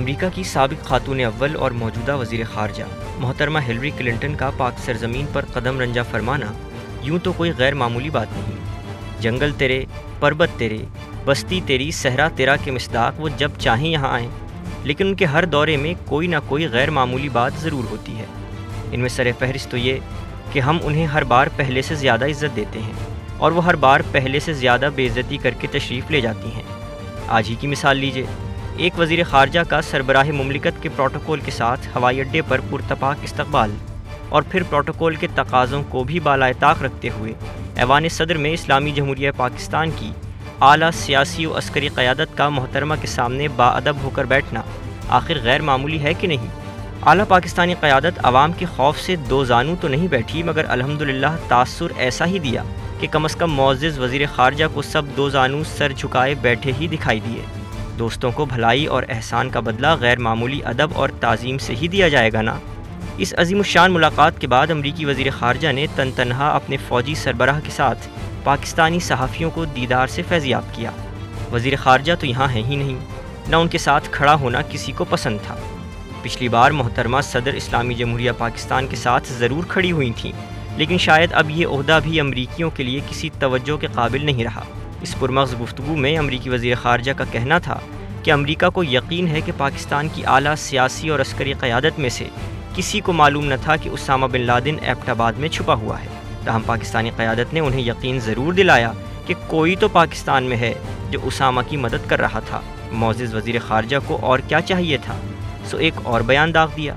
امریکہ کی سابق خاتون اول اور موجودہ وزیر خارجہ محترمہ ہلری کلنٹن کا پاک سرزمین پر قدم رنجہ فرمانا یوں تو کوئی غیر معمولی بات نہیں۔ جنگل تیرے، پربت تیرے، بستی تیری، صحرا تیرا کے مصداق وہ جب چاہیں یہاں آئیں، لیکن ان کے ہر دورے میں کوئی نہ کوئی غیر معمولی بات ضرور ہوتی ہے۔ ان میں سر فہرست تو یہ کہ ہم انہیں ہر بار پہلے سے زیادہ عزت دیتے ہیں اور وہ ہر بار پہلے سے زیادہ بے عزتی کر کے تشریف لے جاتی ہیں۔ آج ہی کی مثال لیجئے، ایک وزیر خارجہ کا سربراہ مملکت کے پروٹوکول کے ساتھ ہوائی اڈے پر پرتپاک استقبال، اور پھر پروٹوکول کے تقاضوں کو بھی بالائے طاق رکھتے ہوئے ایوان صدر میں اسلامی جمہوریہ پاکستان کی اعلیٰ سیاسی و عسکری قیادت کا محترمہ کے سامنے باادب ہو کر بیٹھنا آخر غیر معمولی ہے کہ نہیں؟ اعلیٰ پاکستانی قیادت عوام کے خوف سے دو زانو تو نہیں بیٹھی، مگر الحمدللہ تاثر ایسا ہی دیا کہ کم از کم معزز وزیر خارجہ کو سب دو زانو سر جھکائے بیٹھے ہی دکھائی دیے۔ دوستوں کو بھلائی اور احسان کا بدلہ غیر معمولی ادب اور تعظیم سے ہی دیا جائے گا نا۔ اس عظیم الشان ملاقات کے بعد امریکی وزیر خارجہ نے تن تنہا اپنے فوجی سربراہ کے ساتھ پاکستانی صحافیوں کو دیدار سے فیضیاب کیا۔ وزیر خارجہ تو یہاں ہیں ہی نہیں، نہ ان کے ساتھ کھڑا ہونا کسی کو پسند تھا۔ پچھلی بار محترمہ صدر اسلامی جمہوریہ پاکستان کے ساتھ ضرور کھڑی ہوئی تھیں، لیکن شاید اب یہ عہدہ بھی امریکیوں کے لیے کسی توجہ کے قابل نہیں رہا۔ اس پرمغز گفتگو میں امریکی وزیر خارجہ کا کہنا تھا کہ امریکہ کو یقین ہے کہ پاکستان کی اعلیٰ سیاسی اور عسکری قیادت میں سے کسی کو معلوم نہ تھا کہ اسامہ بن لادن ایبٹ آباد میں چھپا ہوا ہے، تاہم پاکستانی قیادت نے انہیں یقین ضرور دلایا کہ کوئی تو پاکستان میں ہے جو اسامہ کی مدد کر رہا تھا۔ معزز وزیر خارجہ کو اور کیا چاہیے تھا؟ سو ایک اور بیان داغ دیا۔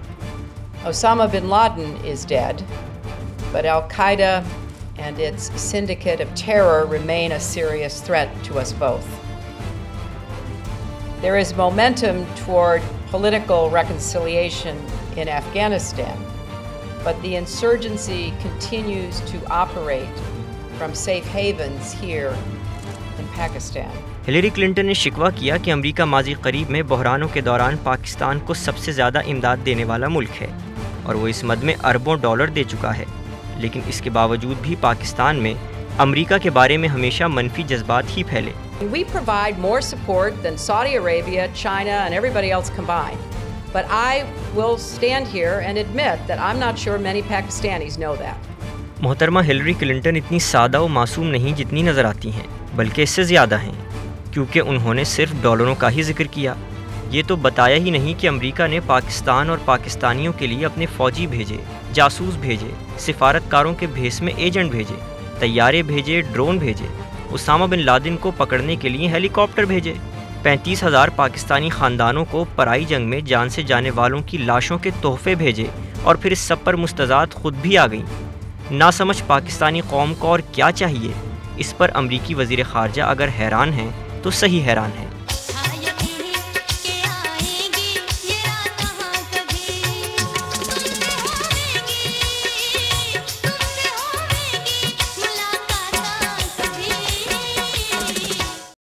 Osama bin Laden is dead, but Al-Qaeda and its syndicate of terror remain a serious threat to us both. There is momentum toward political reconciliation in Afghanistan, but the insurgency continues to operate from safe havens here in Pakistan. Hillary Clinton نے شکوہ کیا کہ امریکہ ماضی قریب میں بحرانوں کے دوران پاکستان کو سب سے زیادہ امداد دینے والا ملک ہے اور وہ اس مد میں اربوں ڈالر دے چکا ہے، لیکن اس کے باوجود بھی پاکستان میں امریکہ کے بارے میں ہمیشہ منفی جذبات ہی پھیلے۔ We provide more support than Saudi Arabia, China, and everybody else combined. But I will stand here and admit that I'm not sure many Pakistanis know that. محترمہ ہلری کلنٹن اتنی سادہ و معصوم نہیں جتنی نظر آتی ہیں، بلکہ اس سے زیادہ ہیں، کیونکہ انہوں نے صرف ڈالروں کا ہی ذکر کیا۔ یہ تو بتایا ہی نہیں کہ امریکہ نے پاکستان اور پاکستانیوں کے لیے اپنے فوجی بھیجے، جاسوس بھیجے، سفارتکاروں کے بھیس میں ایجنٹ بھیجے، طیارے بھیجے، ڈرون بھیجے، اسامہ بن لادن کو پکڑنے کے لیے ہیلی کاپٹر بھیجے، 35,000 پاکستانی خاندانوں کو پرائی جنگ میں جان سے جانے والوں کی لاشوں کے تحفے بھیجے، اور پھر اس سب پر مستضاد خود بھی آ گئیں۔ نہ سمجھ پاکستانی قوم کو اور کیا چاہیے؟ اس پر امریکی وزیر خارجہ اگر حیران ہیں تو صحیح حیران ہیں۔